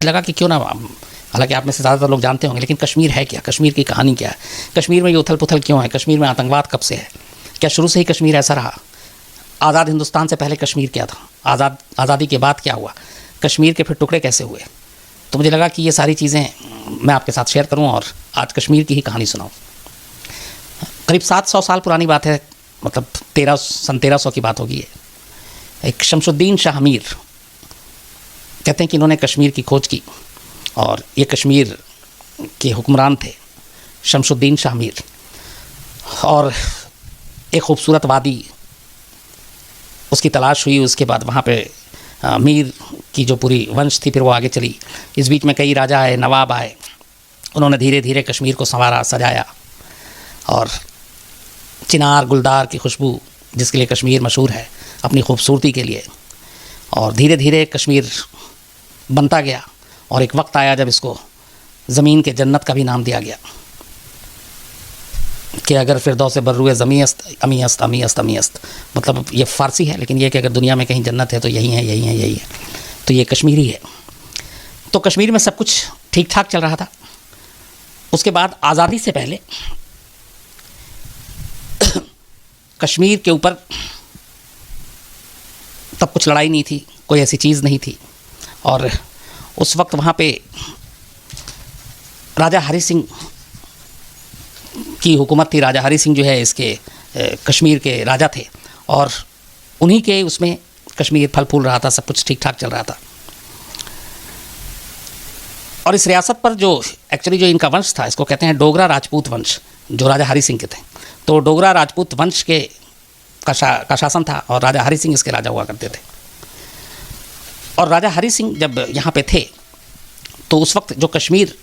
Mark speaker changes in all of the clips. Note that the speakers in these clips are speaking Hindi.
Speaker 1: लगा कि क्यों ना, हालांकि आप में से ज़्यादातर लोग जानते होंगे, लेकिन कश्मीर है क्या, कश्मीर की कहानी क्या है, कश्मीर में ये उथल पुथल क्यों है, कश्मीर में आतंकवाद कब से है, क्या शुरू से ही कश्मीर ऐसा रहा, आज़ाद हिंदुस्तान से पहले कश्मीर क्या था, आज़ादी के बाद क्या हुआ, कश्मीर के फिर टुकड़े कैसे हुए। तो मुझे लगा कि ये सारी चीज़ें मैं आपके साथ शेयर करूं और आज कश्मीर की ही कहानी सुनाऊं। करीब 700 साल पुरानी बात है, मतलब 1300 की बात होगी ये। एक शमशुद्दीन शाह मीर कहते हैं कि इन्होंने कश्मीर की खोज की और ये कश्मीर के हुक्मरान थे शमशुद्दीन शाह मीर। और एक खूबसूरत वादी उसकी तलाश हुई, उसके बाद वहाँ पे मीर की जो पूरी वंश थी फिर वो आगे चली। इस बीच में कई राजा आए, नवाब आए, उन्होंने धीरे धीरे कश्मीर को संवारा, सजाया और चिनार गुलदार की खुशबू जिसके लिए कश्मीर मशहूर है अपनी खूबसूरती के लिए, और धीरे धीरे कश्मीर बनता गया और एक वक्त आया जब इसको ज़मीन के जन्नत का भी नाम दिया गया कि अगर फिरदौस बर्रुए ज़मीस्त अमीस्त अमीस्त अमीस्त, मतलब ये फ़ारसी है लेकिन ये कि अगर दुनिया में कहीं जन्नत है तो यही है, यही है, यही है, तो ये कश्मीरी है। तो कश्मीर में सब कुछ ठीक ठाक चल रहा था। उसके बाद आज़ादी से पहले कश्मीर के ऊपर तब कुछ लड़ाई नहीं थी, कोई ऐसी चीज़ नहीं थी। और उस वक्त वहाँ पे राजा हरि सिंह की हुकूमत थी। राजा हरि सिंह जो है इसके कश्मीर के राजा थे और उन्हीं के उसमें कश्मीर फल फूल रहा था, सब कुछ ठीक ठाक चल रहा था। और इस रियासत पर जो एक्चुअली जो इनका वंश था, इसको कहते हैं डोगरा राजपूत वंश, जो राजा हरि सिंह के थे। तो डोगरा राजपूत वंश के का शासन था और राजा हरि सिंह इसके राजा हुआ करते थे। और राजा हरि सिंह जब यहाँ पे थे तो उस वक्त जो कश्मीर,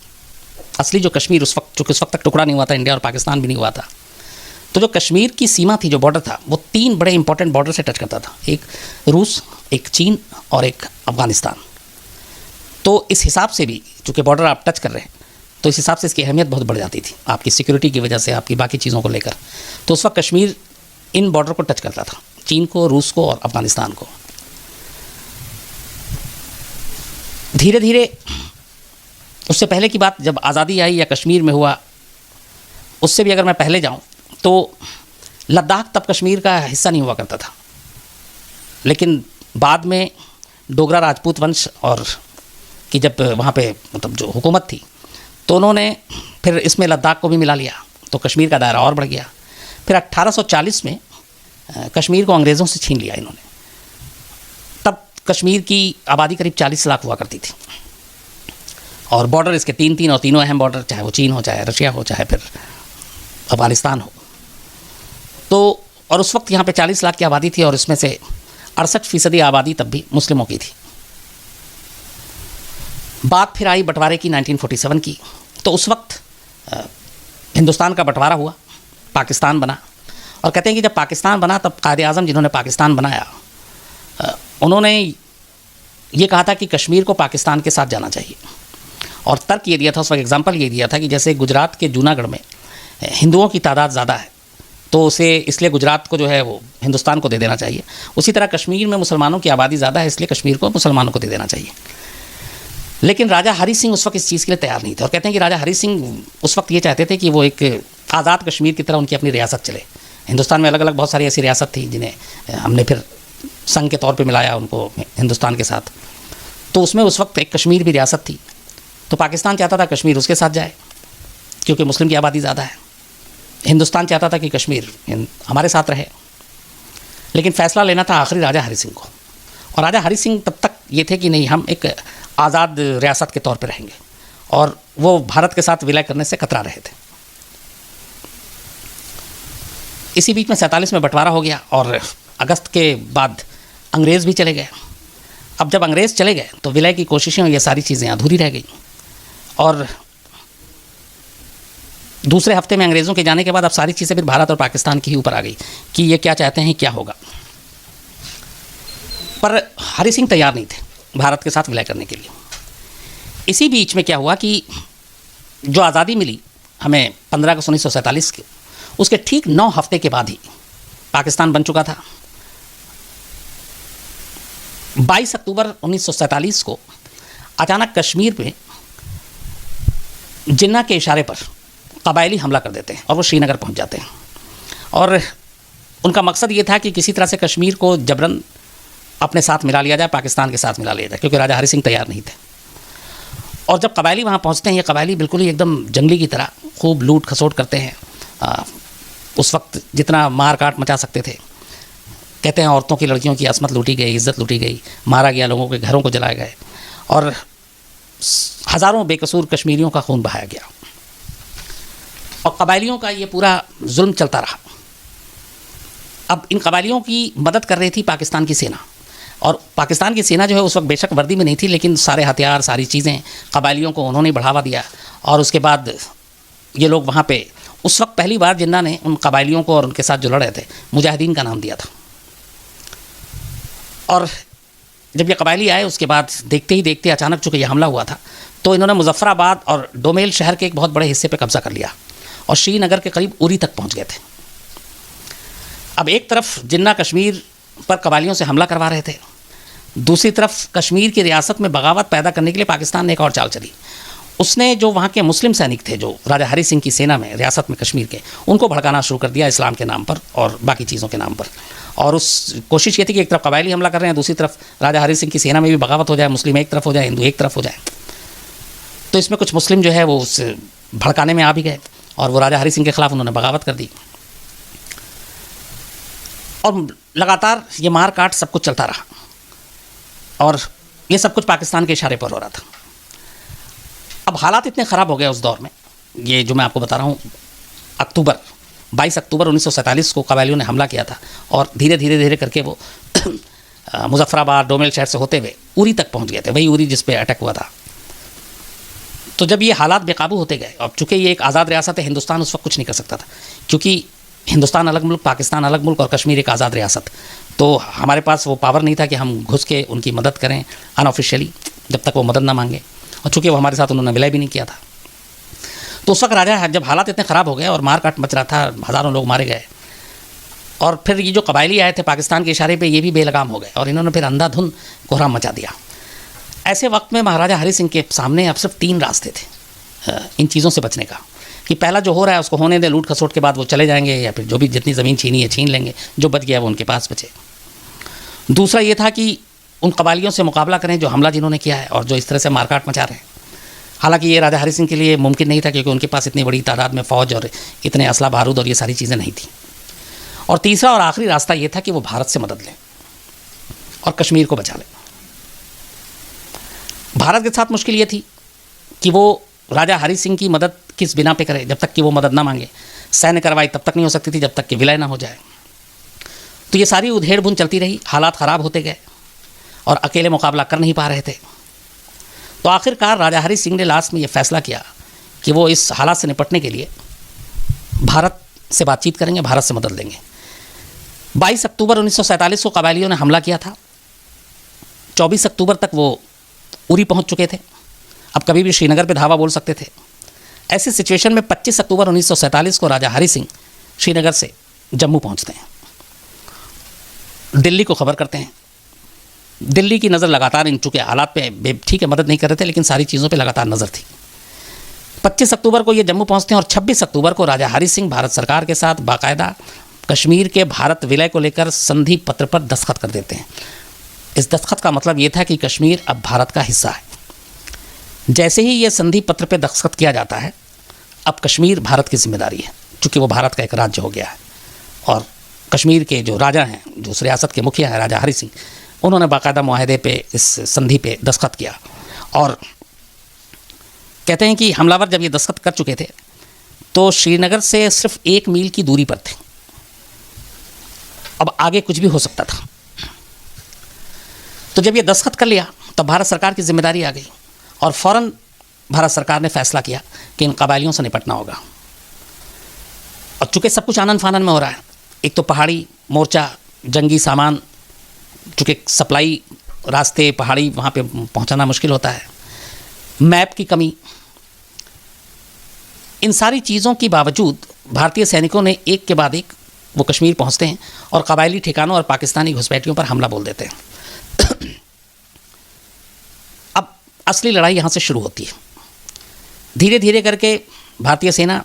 Speaker 1: असली जो कश्मीर उस वक्त, चूँकि उस वक्त तक टुकड़ा नहीं हुआ था, इंडिया और पाकिस्तान भी नहीं हुआ था, तो जो कश्मीर की सीमा थी, जो बॉर्डर था, वो 3 बड़े इंपॉर्टेंट बॉर्डर से टच करता था, एक रूस, एक चीन और एक अफ़गानिस्तान। तो इस हिसाब से भी चूँकि बॉर्डर आप टच कर रहे हैं तो इस हिसाब से इसकी अहमियत बहुत बढ़ जाती थी आपकी सिक्योरिटी की वजह से, आपकी बाकी चीज़ों को लेकर। तो उस वक्त कश्मीर इन बॉर्डर को टच करता था, चीन को, रूस को और अफ़गानिस्तान को। धीरे धीरे उससे पहले की बात जब आज़ादी आई या कश्मीर में हुआ, उससे भी अगर मैं पहले जाऊं तो लद्दाख तब कश्मीर का हिस्सा नहीं हुआ करता था, लेकिन बाद में डोगरा राजपूत वंश और की जब वहाँ पे मतलब जो हुकूमत थी तो उन्होंने फिर इसमें लद्दाख को भी मिला लिया, तो कश्मीर का दायरा और बढ़ गया। फिर 1840 में कश्मीर को अंग्रेज़ों से छीन लिया इन्होंने। तब कश्मीर की आबादी करीब 40 लाख हुआ करती थी और बॉर्डर इसके 3 और तीनों अहम बॉर्डर, चाहे वो चीन हो, चाहे रशिया हो, चाहे फिर अफ़गानिस्तान हो। तो और उस वक्त यहाँ पे 40 लाख की आबादी थी और इसमें से 68% आबादी तब भी मुस्लिमों की थी। बात फिर आई बंटवारे की 1947 की, तो उस वक्त हिंदुस्तान का बंटवारा हुआ, पाकिस्तान बना। और कहते हैं कि जब पाकिस्तान बना तब कायदे आज़म जिन्होंने पाकिस्तान बनाया उन्होंने ये कहा था कि कश्मीर को पाकिस्तान के साथ जाना चाहिए। और तर्क ये दिया था उस वक्त, एग्जाम्पल ये दिया था कि जैसे गुजरात के जूनागढ़ में हिंदुओं की तादाद ज़्यादा है तो उसे इसलिए गुजरात को जो है वो हिंदुस्तान को दे देना चाहिए, उसी तरह कश्मीर में मुसलमानों की आबादी ज़्यादा है इसलिए कश्मीर को मुसलमानों को दे देना चाहिए। लेकिन राजा हरि सिंह उस वक्त इस चीज़ के लिए तैयार नहीं थे और कहते हैं कि राजा हरि सिंह उस वक्त ये चाहते थे कि वो एक आज़ाद कश्मीर की तरह उनकी अपनी रियासत चले। हिंदुस्तान में अलग अलग बहुत सारी ऐसी रियासत थी जिन्हें हमने फिर संघ के तौर पे मिलाया उनको हिंदुस्तान के साथ, तो उसमें उस वक्त एक कश्मीर भी रियासत थी। तो पाकिस्तान चाहता था कश्मीर उसके साथ जाए क्योंकि मुस्लिम की आबादी ज़्यादा है, हिंदुस्तान चाहता था कि कश्मीर हमारे साथ रहे। लेकिन फ़ैसला लेना था आखिरी राजा हरि सिंह को, और राजा हरि सिंह तब तक ये थे कि नहीं, हम एक आज़ाद रियासत के तौर पर रहेंगे, और वो भारत के साथ विलय करने से कतरा रहे थे। इसी बीच में 47 में बंटवारा हो गया और अगस्त के बाद अंग्रेज़ भी चले गए। अब जब अंग्रेज़ चले गए तो विलय की कोशिशें और ये सारी चीज़ें अधूरी रह गई, और दूसरे हफ्ते में अंग्रेज़ों के जाने के बाद अब सारी चीज़ें फिर भारत और पाकिस्तान के ही ऊपर आ गई कि ये क्या चाहते हैं, क्या होगा। पर हरि सिंह तैयार नहीं थे भारत के साथ विलय करने के लिए। इसी बीच में क्या हुआ कि जो आज़ादी मिली हमें 15 अगस्त 1947 के, उसके ठीक 9 हफ्ते के बाद ही पाकिस्तान बन चुका था। 22 अक्टूबर 1947 को अचानक कश्मीर में जिन्ना के इशारे पर कबायली हमला कर देते हैं और वो श्रीनगर पहुंच जाते हैं। और उनका मकसद ये था कि किसी तरह से कश्मीर को जबरन अपने साथ मिला लिया जाए, पाकिस्तान के साथ मिला लिया जाए, क्योंकि राजा हरि सिंह तैयार नहीं थे। और जब कबायली वहाँ पहुँचते हैं, ये कबायली बिल्कुल ही एकदम जंगली की तरह खूब लूट खसोट करते हैं। उस वक्त जितना मार काट मचा सकते थे, कहते हैं औरतों की लड़कियों की असमत लूटी गई, इज़्ज़त लूटी गई, मारा गया, लोगों के घरों को जलाए गए और हज़ारों बेकसूर कश्मीरियों का खून बहाया गया। और कबायलियों का ये पूरा जुल्म चलता रहा। अब इन कबायलियों की मदद कर रही थी पाकिस्तान की सेना, और पाकिस्तान की सेना जो है उस वक्त बेशक वर्दी में नहीं थी, लेकिन सारे हथियार, सारी चीज़ें कबायलियों को उन्होंने बढ़ावा दिया। और उसके बाद ये लोग वहाँ पे उस वक्त पहली बार जिन्ना ने उन कबायलियों को और उनके साथ जो लड़ रहे थे मुजाहिदीन का नाम दिया था। और जब ये कबायली आए उसके बाद देखते ही देखते अचानक चूँकि यह हमला हुआ था, तो इन्होंने मुजफ्फराबाद और डोमेल शहर के एक बहुत बड़े हिस्से पर कब्जा कर लिया और श्रीनगर के करीब उरी तक पहुँच गए थे। अब एक तरफ जिन्ना कश्मीर पर कबायलियों से हमला करवा रहे थे, दूसरी तरफ कश्मीर की रियासत में बगावत पैदा करने के लिए पाकिस्तान ने एक और चाल चली। उसने जो वहाँ के मुस्लिम सैनिक थे जो राजा हरि सिंह की सेना में रियासत में कश्मीर के, उनको भड़काना शुरू कर दिया इस्लाम के नाम पर और बाकी चीज़ों के नाम पर। और उस कोशिश ये थी कि एक तरफ कबायली हमला कर रहे हैं, दूसरी तरफ राजा हरि सिंह की सेना में भी बगावत हो जाए, मुस्लिम एक तरफ हो जाए, हिंदू एक तरफ हो जाए। तो इसमें कुछ मुस्लिम जो है वो उस भड़काने में आ भी गए और वो राजा हरि सिंह के खिलाफ उन्होंने बगावत कर दी। और लगातार ये मार काट सब कुछ चलता रहा और ये सब कुछ पाकिस्तान के इशारे पर हो रहा था। अब हालात इतने ख़राब हो गए उस दौर में, ये जो मैं आपको बता रहा हूँ, 22 अक्टूबर 1947 को कबायलियों ने हमला किया था और धीरे धीरे करके वो मुजफ्फराबाद डोमेल शहर से होते हुए उरी तक पहुँच गए थे, वही उरी जिस पे अटैक हुआ था। तो जब ये हालात बेकाबू होते गए, अब चूँकि ये एक आज़ाद रियासत है, हिंदुस्तान उस वक्त कुछ नहीं कर सकता था, क्योंकि हिंदुस्तान अलग मुल्क, पाकिस्तान अलग मुल्क और कश्मीर एक आज़ाद रियासत। तो हमारे पास वो पावर नहीं था कि हम घुस के उनकी मदद करें अनऑफिशियली, जब तक वो मदद ना मांगे, और चूँकि वो हमारे साथ उन्होंने विलय भी नहीं किया था। तो उस वक्त राजा, जब हालात इतने ख़राब हो गए और मार काट मच रहा था, हज़ारों लोग मारे गए, और फिर ये जो कबायली आए थे पाकिस्तान के इशारे पे, ये भी बेलगाम हो गए और इन्होंने फिर अंधाधुंध कोहराम मचा दिया। ऐसे वक्त में महाराजा हरि सिंह के सामने अब सिर्फ 3 रास्ते थे इन चीज़ों से बचने का, कि पहला जो हो रहा है उसको होने दें, लूट खसोट के बाद वो चले जाएंगे, या फिर जो भी जितनी ज़मीन छीनी है छीन लेंगे, जो बच गया वो उनके पास बचे। दूसरा ये था कि उन कबायलियों से मुकाबला करें जो हमला जिन्होंने किया है और जो इस तरह से मारकाट मचा रहे हैं। हालांकि ये राजा हरि सिंह के लिए मुमकिन नहीं था, क्योंकि उनके पास इतनी बड़ी तादाद में फ़ौज और इतने असला बारूद और ये सारी चीज़ें नहीं थी। और तीसरा और आखिरी रास्ता ये था कि वो भारत से मदद लें और कश्मीर को बचा लें। भारत के साथ मुश्किल ये थी कि वो राजा हरि सिंह की मदद किस बिना पे करे, जब तक कि वो मदद ना मांगे। सैन्य कार्रवाई तब तक नहीं हो सकती थी जब तक कि विलय ना हो जाए। तो ये सारी उधेड़ बुन चलती रही, हालात ख़राब होते गए और अकेले मुकाबला कर नहीं पा रहे थे। तो आखिरकार राजा हरि सिंह ने लास्ट में ये फैसला किया कि वो इस हालात से निपटने के लिए भारत से बातचीत करेंगे, भारत से मदद लेंगे। 22 अक्टूबर 1947 को कबायलियों ने हमला किया था। 24 अक्टूबर तक वो उरी पहुंच चुके थे, अब कभी भी श्रीनगर पे धावा बोल सकते थे। ऐसी सिचुएशन में 25 अक्टूबर 1947 को राजा हरि सिंह श्रीनगर से जम्मू पहुंचते हैं, दिल्ली को खबर करते हैं। दिल्ली की नज़र लगातार इन चुके हालात पे, ठीक है मदद नहीं कर रहे थे, लेकिन सारी चीज़ों पे लगातार नज़र थी। 25 अक्टूबर को ये जम्मू पहुंचते हैं और 26 अक्टूबर को राजा हरि सिंह भारत सरकार के साथ बाकायदा कश्मीर के भारत विलय को लेकर संधि पत्र पर दस्तखत कर देते हैं। इस दस्तखत का मतलब ये था कि कश्मीर अब भारत का हिस्सा है। जैसे ही ये संधि पत्र पे दस्तखत किया जाता है, अब कश्मीर भारत की जिम्मेदारी है, क्योंकि वो भारत का एक राज्य हो गया है। और कश्मीर के जो राजा हैं, जो उस रियासत के मुखिया हैं राजा हरि सिंह, उन्होंने बाकायदा मुआहदे पे, इस संधि पे दस्तखत किया। और कहते हैं कि हमलावर जब ये दस्तखत कर चुके थे तो श्रीनगर से सिर्फ 1 मील की दूरी पर थे, अब आगे कुछ भी हो सकता था। तो जब ये दस्तखत कर लिया तो भारत सरकार की जिम्मेदारी आ गई और फ़ौरन भारत सरकार ने फैसला किया कि इन कबायलियों से निपटना होगा। और चूँकि सब कुछ आनन फानन में हो रहा है, एक तो पहाड़ी मोर्चा, जंगी सामान, चूँकि सप्लाई रास्ते पहाड़ी, वहाँ पे पहुँचाना मुश्किल होता है, मैप की कमी, इन सारी चीज़ों के बावजूद भारतीय सैनिकों ने एक के बाद एक वो कश्मीर पहुँचते हैं और कबायली ठिकानों और पाकिस्तानी घुसपैठियों पर हमला बोल देते हैं। अब असली लड़ाई यहाँ से शुरू होती है। धीरे धीरे करके भारतीय सेना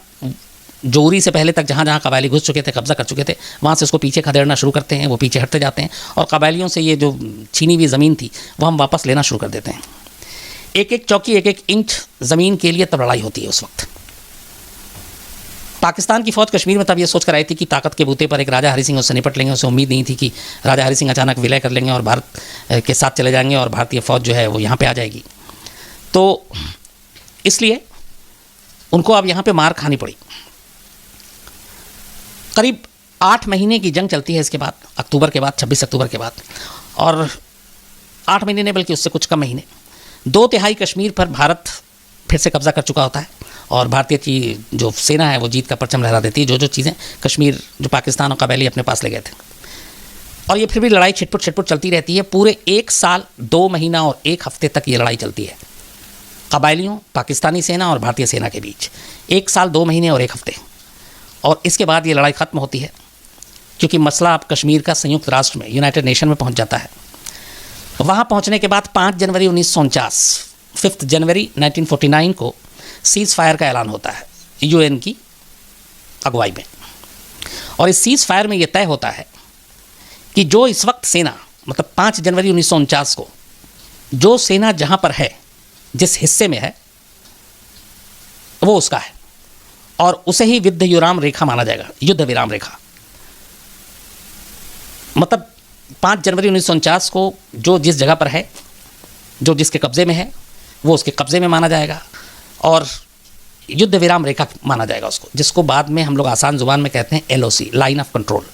Speaker 1: जो उरी से पहले तक जहाँ जहाँ कबायली घुस चुके थे, कब्जा कर चुके थे, वहाँ से उसको पीछे खदेड़ना शुरू करते हैं। वो पीछे हटते जाते हैं और कबायलियों से ये जो छीनी हुई ज़मीन थी वो हम वापस लेना शुरू कर देते हैं। एक एक चौकी, एक एक इंच ज़मीन के लिए तब लड़ाई होती है। उस वक्त पाकिस्तान की फ़ौज कश्मीर में तब ये सोच कर आई थी कि ताकत के बूते पर एक राजा हरि सिंह उससे निपट लेंगे। उसे उम्मीद नहीं थी कि राजा हरि सिंह अचानक विलय कर लेंगे और भारत के साथ चले जाएंगे और भारतीय फ़ौज जो है वो यहाँ पे आ जाएगी। तो इसलिए उनको अब यहाँ पे मार खानी पड़ी। करीब 8 महीने की जंग चलती है इसके बाद, अक्टूबर के बाद, 26 अक्टूबर के बाद, और 8 महीने नहीं बल्कि उससे कुछ कम महीने, 2/3 कश्मीर पर भारत फिर से कब्जा कर चुका होता है और भारतीय की जो सेना है वो जीत का परचम लहरा देती है। जो जो चीज़ें कश्मीर, जो पाकिस्तान और कबायली अपने पास ले गए थे, और ये फिर भी लड़ाई छिटपुट छिटपुट चलती रहती है। पूरे 1 साल 2 महीना और 1 हफ्ते तक ये लड़ाई चलती है, कबायलियों, पाकिस्तानी सेना और भारतीय सेना के बीच। 1 साल 2 महीने और 1 हफ्ते, और इसके बाद ये लड़ाई ख़त्म होती है क्योंकि मसला अब कश्मीर का संयुक्त राष्ट्र में, यूनाइटेड नेशन में पहुंच जाता है। वहाँ पहुंचने के बाद 5 जनवरी 1949, 5 जनवरी 1949 को सीज़ फायर का ऐलान होता है यूएन की अगुवाई में। और इस सीज़ फायर में ये तय होता है कि जो इस वक्त सेना, मतलब 5 जनवरी 1949 को जो सेना जहाँ पर है, जिस हिस्से में है, वो उसका है और उसे ही युद्ध विराम रेखा माना जाएगा, युद्ध विराम रेखा। मतलब 5 जनवरी 1949 को जो जिस जगह पर है, जो जिसके कब्ज़े में है, वो उसके कब्ज़े में माना जाएगा और युद्ध विराम रेखा माना जाएगा उसको, जिसको बाद में हम लोग आसान ज़ुबान में कहते हैं LOC, line of control.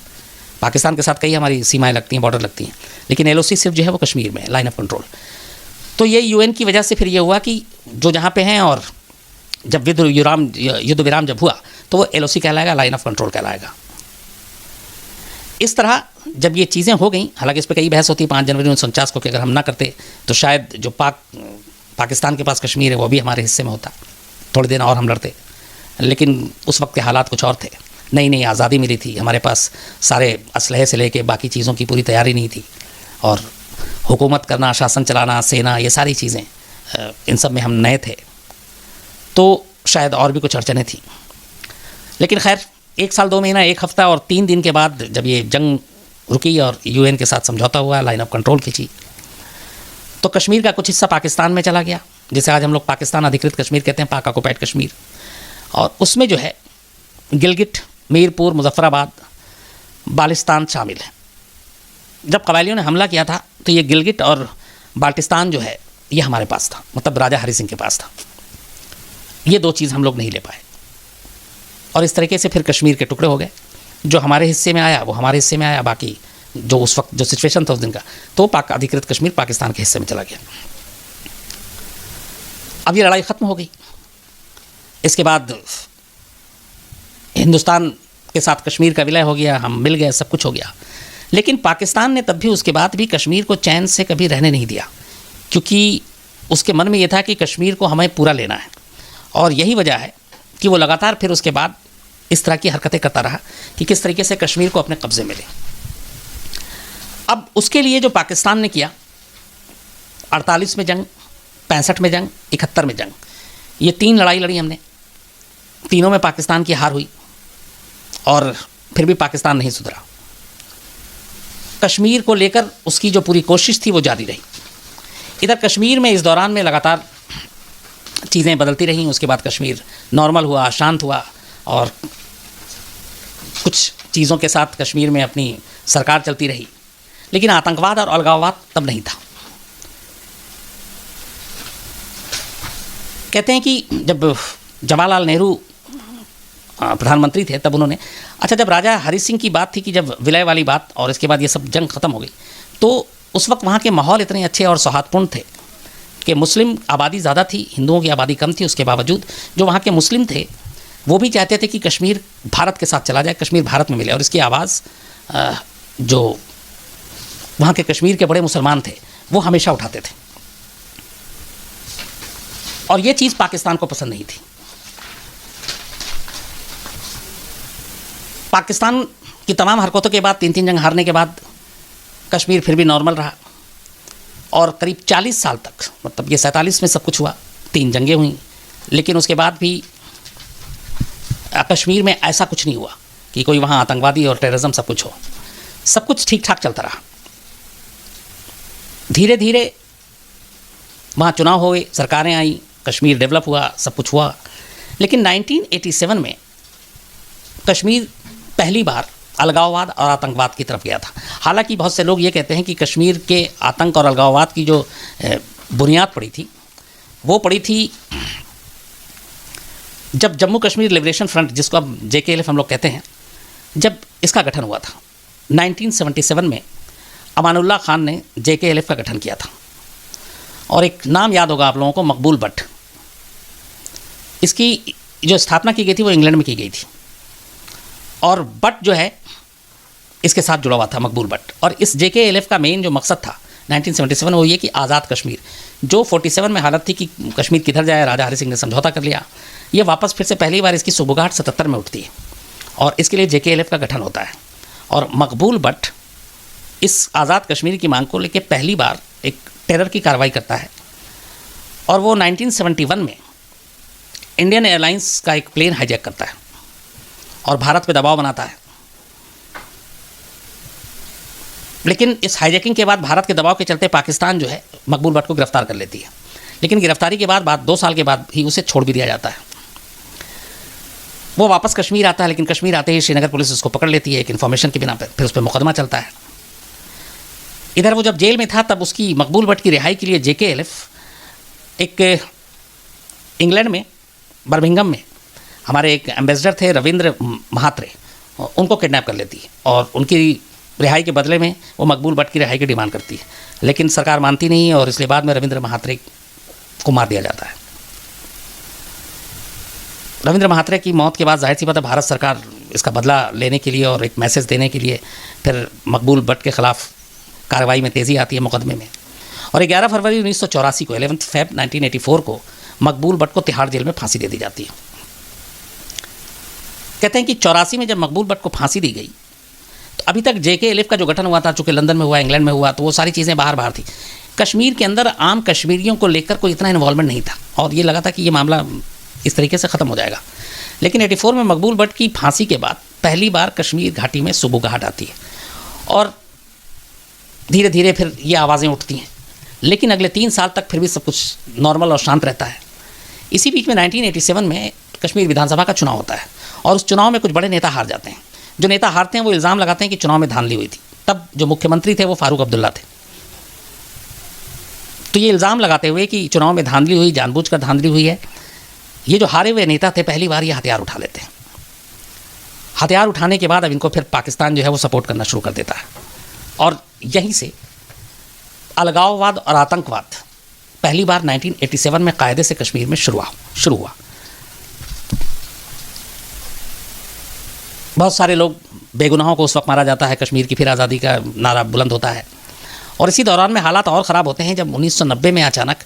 Speaker 1: Pakistan के साथ कई हमारी सीमाएं लगती हैं, बॉर्डर लगती हैं, लेकिन LOC सिर्फ जो है वो कश्मीर में, लाइन ऑफ कंट्रोल। तो ये यूएन की वजह से फिर ये हुआ कि जो जहाँ पे हैं, और जब युद्ध विराम जब हुआ तो वो LOC कहलाएगा, लाइन ऑफ कंट्रोल कहलाएगा। इस तरह जब ये चीज़ें हो गई, हालांकि इस पर कई बहस होती है 5 जनवरी 1949 को कि अगर हम ना करते तो शायद जो पाकिस्तान के पास कश्मीर है वो भी हमारे हिस्से में होता, थोड़े दिन और हम लड़ते, लेकिन उस वक्त के हालात कुछ और थे। नई नई आज़ादी मिली थी, हमारे पास सारे असलहे से लेके बाकी चीज़ों की पूरी तैयारी नहीं थी, और हुकूमत करना, शासन चलाना, सेना, ये सारी चीज़ें, इन सब में हम नए थे, तो शायद और भी कुछ अड़चनें थी। लेकिन खैर 1 साल 2 महीना 1 हफ्ता और 3 दिन के बाद जब ये जंग रुकी और यूएन के साथ समझौता हुआ, लाइन ऑफ कंट्रोल खींची, तो कश्मीर का कुछ हिस्सा पाकिस्तान में चला गया, जिसे आज हम लोग पाकिस्तान अधिकृत कश्मीर कहते हैं, पाक ऑक्युपाइड कश्मीर। और उसमें जो है गिलगिट, मीरपुर, मुजफ्फराबाद, बाल्टिस्तान शामिल है। जब कबायलियों ने हमला किया था तो ये गिलगिट और बाल्टिस्तान जो है ये हमारे पास था, मतलब राजा हरि सिंह के पास था। ये 2 चीज़ हम लोग नहीं ले पाए और इस तरीके से फिर कश्मीर के टुकड़े हो गए। जो हमारे हिस्से में आया वो हमारे हिस्से में आया, बाकी जो उस वक्त जो सिचुएशन था उस दिन का, तो पाक अधिकृत कश्मीर पाकिस्तान के हिस्से में चला गया। अब ये लड़ाई ख़त्म हो गई। इसके बाद हिंदुस्तान के साथ कश्मीर का विलय हो गया, हम मिल गए, सब कुछ हो गया। लेकिन पाकिस्तान ने तब भी, उसके बाद भी कश्मीर को चैन से कभी रहने नहीं दिया, क्योंकि उसके मन में ये था कि कश्मीर को हमें पूरा लेना है। और यही वजह है कि वो लगातार फिर उसके बाद इस तरह की हरकतें करता रहा कि किस तरीके से कश्मीर को अपने कब्ज़े में ले। अब उसके लिए जो पाकिस्तान ने किया, 48 में जंग, 65 में जंग, 71 में जंग, ये 3 लड़ाई लड़ी हमने। तीनों में पाकिस्तान की हार हुई और फिर भी पाकिस्तान नहीं सुधरा। कश्मीर को लेकर उसकी जो पूरी कोशिश थी वो जारी रही। इधर कश्मीर में इस दौरान में लगातार चीज़ें बदलती रहीं। उसके बाद कश्मीर नॉर्मल हुआ, शांत हुआ, और कुछ चीज़ों के साथ कश्मीर में अपनी सरकार चलती रही, लेकिन आतंकवाद और अलगाववाद तब नहीं था। कहते हैं कि जब जवाहरलाल नेहरू प्रधानमंत्री थे तब उन्होंने, अच्छा जब राजा हरि सिंह की बात थी कि जब विलय वाली बात और इसके बाद ये सब जंग ख़त्म हो गई, तो उस वक्त वहाँ के माहौल इतने अच्छे और सौहार्दपूर्ण थे कि मुस्लिम आबादी ज़्यादा थी, हिंदुओं की आबादी कम थी। उसके बावजूद जो वहाँ के मुस्लिम थे वो भी चाहते थे कि कश्मीर भारत के साथ चला जाए, कश्मीर भारत में मिले, और इसकी आवाज़ जो वहाँ के कश्मीर के बड़े मुसलमान थे वो हमेशा उठाते थे। और ये चीज़ पाकिस्तान को पसंद नहीं थी। पाकिस्तान की तमाम हरकतों के बाद, 3 जंग हारने के बाद, कश्मीर फिर भी नॉर्मल रहा। और करीब 40 साल तक, मतलब ये 47 में सब कुछ हुआ, 3 जंगें हुई, लेकिन उसके बाद भी कश्मीर में ऐसा कुछ नहीं हुआ कि कोई वहाँ आतंकवादी और टेररिज्म सब कुछ हो। सब कुछ ठीक ठाक चलता रहा। धीरे धीरे वहाँ चुनाव हुए, सरकारें आई, कश्मीर डेवलप हुआ, सब कुछ हुआ। लेकिन 1987 में कश्मीर पहली बार अलगाववाद और आतंकवाद की तरफ गया था। हालांकि बहुत से लोग ये कहते हैं कि कश्मीर के आतंक और अलगाववाद की जो बुनियाद पड़ी थी वो पड़ी थी जब जम्मू कश्मीर लिबरेशन फ्रंट, जिसको अब JKLF हम लोग कहते हैं, जब इसका गठन हुआ था 1977 में, अमानुल्लाह खान ने JKLF का गठन किया था। और एक नाम याद होगा आप लोगों को, मकबूल भट्ट। इसकी जो स्थापना की गई थी वो इंग्लैंड में की गई थी, और भट्ट जो है इसके साथ जुड़ा हुआ था, मकबूल भट्ट। और इस JKLF का मेन जो मकसद था 1977 वो ये कि आज़ाद कश्मीर, जो 47 में हालत थी कि कश्मीर किधर जाए, राजा हरि सिंह ने समझौता कर लिया, ये वापस फिर से पहली बार इसकी सुबुगाहट 77 में उठती है, और इसके लिए JKLF का गठन होता है। और मकबूल भट्ट इस आज़ाद कश्मीर की मांग को लेकर पहली बार एक टेरर की कार्रवाई करता है, और वो 1971 में इंडियन एयरलाइंस का एक प्लेन हाईजैक करता है और भारत पे दबाव बनाता है। लेकिन इस हाईजैकिंग के बाद भारत के दबाव के चलते पाकिस्तान जो है मकबूल भट्ट को गिरफ्तार कर लेती है, लेकिन गिरफ्तारी के बाद 2 साल के बाद ही उसे छोड़ भी दिया जाता है। वो वापस कश्मीर आता है, लेकिन कश्मीर आते ही श्रीनगर पुलिस उसको पकड़ लेती है एक इन्फॉर्मेशन की बिना पर, फिर उस पर मुकदमा चलता है। इधर वो जब जेल में था तब उसकी, मकबूल भट्ट की रिहाई के लिए JKLF एक इंग्लैंड में बर्मिंघम में हमारे एक एम्बेसडर थे रविंद्र महात्रे, उनको किडनैप कर लेती है और उनकी रिहाई के बदले में वो मकबूल भट्ट की रिहाई की डिमांड करती है, लेकिन सरकार मानती नहीं है और इसलिए बाद में रविंद्र महात्रे को मार दिया जाता है। रविंद्र महात्रे की मौत के बाद जाहिर सी बात है भारत सरकार इसका बदला लेने के लिए और एक मैसेज देने के लिए फिर मकबूल भट्ट के ख़िलाफ़ कार्रवाई में तेज़ी आती है मुकदमे में। और 11 फरवरी 1984 को 11 फेब 1984 को मकबूल भट्ट को तिहाड़ जेल में फांसी दे दी जाती है। कहते हैं कि 84 में जब मकबूल भट्ट को फांसी दी गई तो अभी तक JKLF का जो गठन हुआ था, चूँकि लंदन में हुआ, इंग्लैंड में हुआ, तो वो सारी चीज़ें बाहर थी। कश्मीर के अंदर आम कश्मीरियों को लेकर कोई इतना इन्वॉल्वमेंट नहीं था और ये लगा था कि ये मामला इस तरीके से ख़त्म हो जाएगा। लेकिन 84 में मकबूल भट्ट की फांसी के बाद पहली बार कश्मीर घाटी में सुबुगाहट आती है और धीरे धीरे फिर ये आवाज़ें उठती हैं, लेकिन अगले 3 साल तक फिर भी सब कुछ नॉर्मल और शांत रहता है। इसी बीच में 1987 में कश्मीर विधानसभा का चुनाव होता है और उस चुनाव में कुछ बड़े नेता हार जाते हैं। जो नेता हारते हैं वो इल्ज़ाम लगाते हैं कि चुनाव में धांधली हुई थी। तब जो मुख्यमंत्री थे वो फारूक अब्दुल्ला थे। तो ये इल्ज़ाम लगाते हुए कि चुनाव में धांधली हुई, जानबूझकर धांधली हुई है, ये जो हारे हुए नेता थे पहली बार ये हथियार उठा लेते हैं। हथियार उठाने के बाद अब इनको फिर पाकिस्तान जो है वो सपोर्ट करना शुरू कर देता है और यहीं से अलगाववाद और आतंकवाद पहली बार 1987 में कायदे से कश्मीर में शुरू हुआ। बहुत सारे लोग बेगुनाहों को उस वक्त मारा जाता है, कश्मीर की फिर आज़ादी का नारा बुलंद होता है और इसी दौरान में हालात और ख़राब होते हैं जब 1990 में अचानक